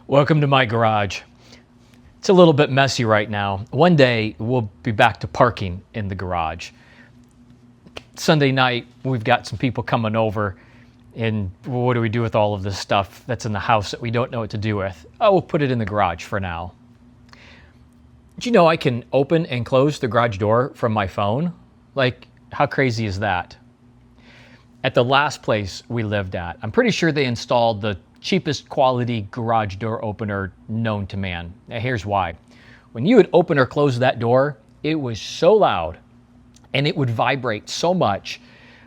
Welcome to my garage. It's a little bit messy right now. One day we'll be back to parking in the garage. Sunday night, we've got some people coming over, and what do we do with all of this stuff that's in the house that we don't know what to do with? Oh, we'll put it in the garage for now. Do you know I can open and close the garage door from my phone? Like, how crazy is that? At the last place we lived at, I'm pretty sure they installed the cheapest quality garage door opener known to man. Now, here's why. When you would open or close that door, it was so loud and it would vibrate so much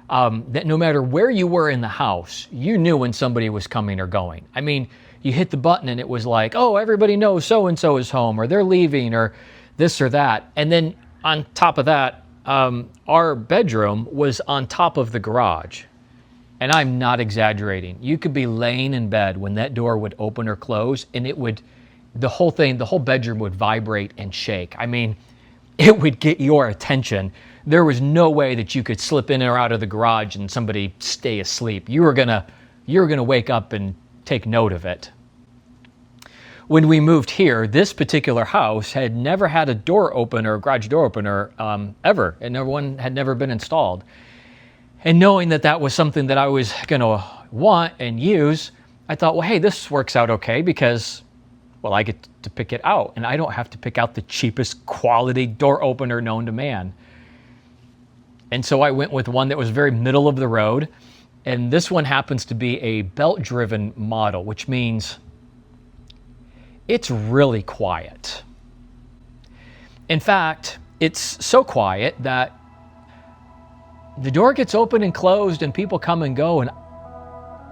that no matter where you were in the house, you knew when somebody was coming or going. I mean, you hit the button and it was like, oh, everybody knows so-and-so is home, or they're leaving, or this or that. And then on top of that, our bedroom was on top of the garage. And I'm not exaggerating. You could be laying in bed when that door would open or close, and the whole bedroom would vibrate and shake. I mean, it would get your attention. There was no way that you could slip in or out of the garage and somebody stay asleep. You were gonna wake up and take note of it. When we moved here, this particular house had never had a door opener, garage door opener, ever, and one had never been installed. And knowing that that was something that I was going to want and use, I thought, well, hey, this works out okay because, well, I get to pick it out and I don't have to pick out the cheapest quality door opener known to man. And so I went with one that was very middle of the road. And this one happens to be a belt-driven model, which means it's really quiet. In fact, it's so quiet that the door gets open and closed and people come and go, and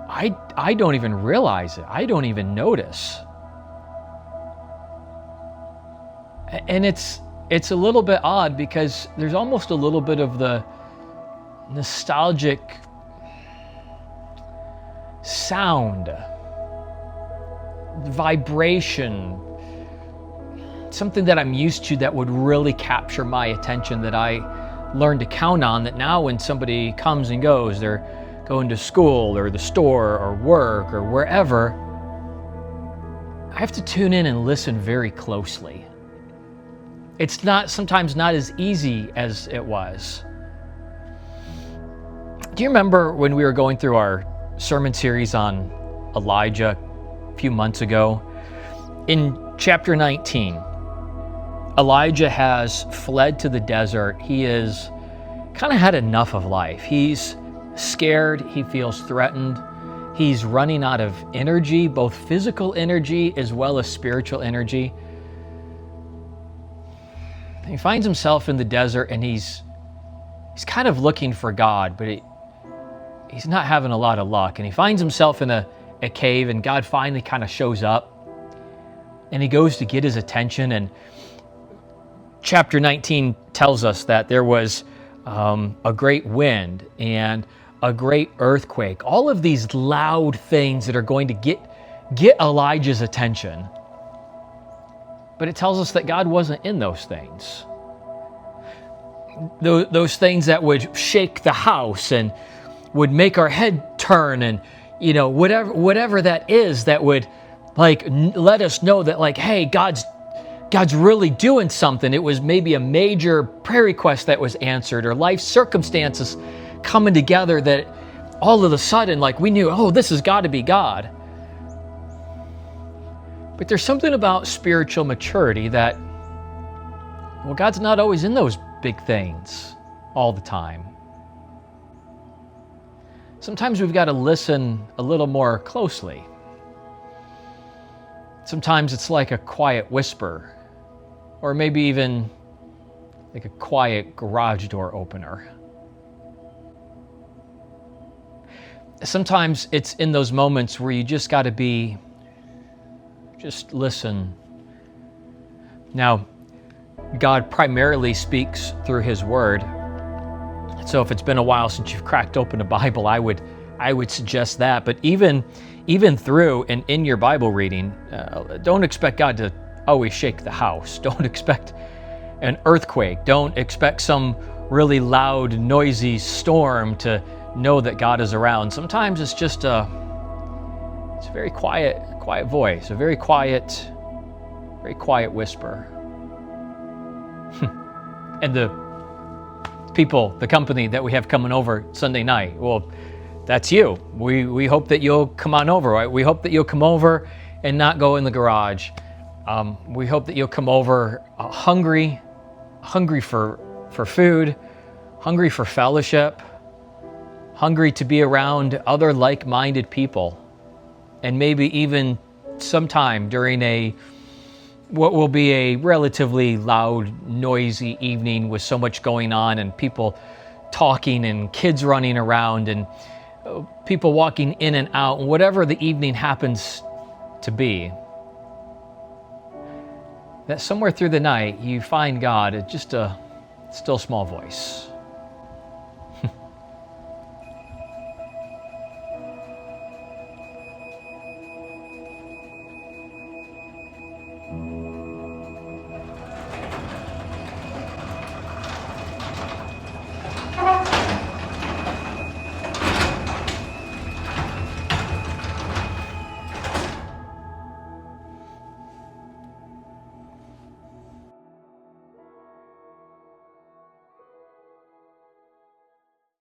I don't even realize it. I don't even notice. And it's a little bit odd because there's almost a little bit of the nostalgic sound, vibration, something that I'm used to that would really capture my attention, that I learn to count on, that now when somebody comes and goes, they're going to school or the store or work or wherever, I have to tune in and listen very closely. It's sometimes not as easy as it was. Do you remember when we were going through our sermon series on Elijah a few months ago? In chapter 19, Elijah has fled to the desert. He is kind of had enough of life. He's scared. He feels threatened. He's running out of energy, both physical energy as well as spiritual energy. He finds himself in the desert and he's kind of looking for God, but he's not having a lot of luck. And he finds himself in a cave, and God finally kind of shows up and he goes to get his attention. And chapter 19 tells us that there was a great wind and a great earthquake, all of these loud things that are going to get Elijah's attention. But it tells us that God wasn't in those things. Those things that would shake the house and would make our head turn, and whatever that is that would let us know that hey, God's really doing something. It was maybe a major prayer request that was answered, or life circumstances coming together that all of a sudden, we knew, oh, this has got to be God. But there's something about spiritual maturity that, well, God's not always in those big things all the time. Sometimes we've got to listen a little more closely. Sometimes it's like a quiet whisper, or maybe even like a quiet garage door opener. Sometimes it's in those moments where you just got to just listen. Now, God primarily speaks through His Word. So if it's been a while since you've cracked open a Bible, I would suggest that. But even through and in your Bible reading, don't expect God to always shake the house. Don't expect an earthquake. Don't expect some really loud, noisy storm to know that God is around. Sometimes it's just a It's a very quiet voice, a very quiet whisper. And the people, the company that we have coming over Sunday night, well, that's you. We hope that you'll come on over, right? We hope that you'll come over and not go in the garage. We hope that you'll come over hungry for food, hungry for fellowship, hungry to be around other like-minded people, and maybe even sometime during what will be a relatively loud, noisy evening with so much going on and people talking and kids running around and people walking in and out, and whatever the evening happens to be, that somewhere through the night you find God at just a still small voice.